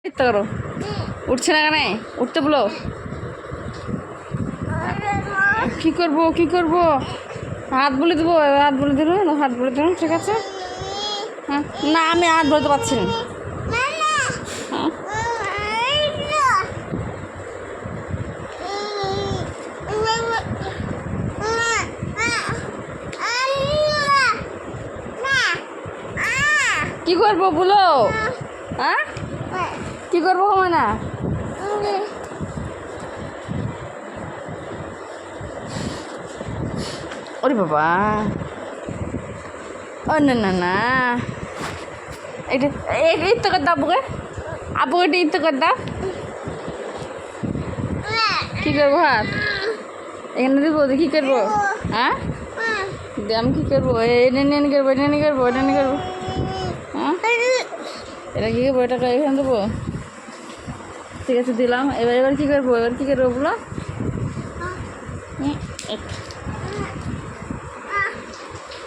ইত্যা করো, উঠছে না কেন? উঠতে বলো। কি করবো কি করবো? হাত বলে দেবো, হাত বলে দেবো, হাত বলে দেবো, ঠিক আছে। হ্যাঁ, না আমি হাত বলতে পারছি না। হ্যাঁ, কি করবো বলো? হ্যাঁ, কি করবো না? ওরে বাবা, ও না না না, এটা ইত্যা কর দাও আব্বুকে, আব্বুকে এটা ইত্যা কর দাও। কি করবো হাত এখানে দিব? কি করবো? হ্যাঁ, আমি কি করবো? এটা নিয়ে করবো, এটা নিয়ে করবো, এটা নিয়ে করবো। হ্যাঁ, এটা কি করবো? এটা এখানে দেবো, ঠিক আছে দিলাম। এবার এবার কি করবো? এবার কি করবো বলো?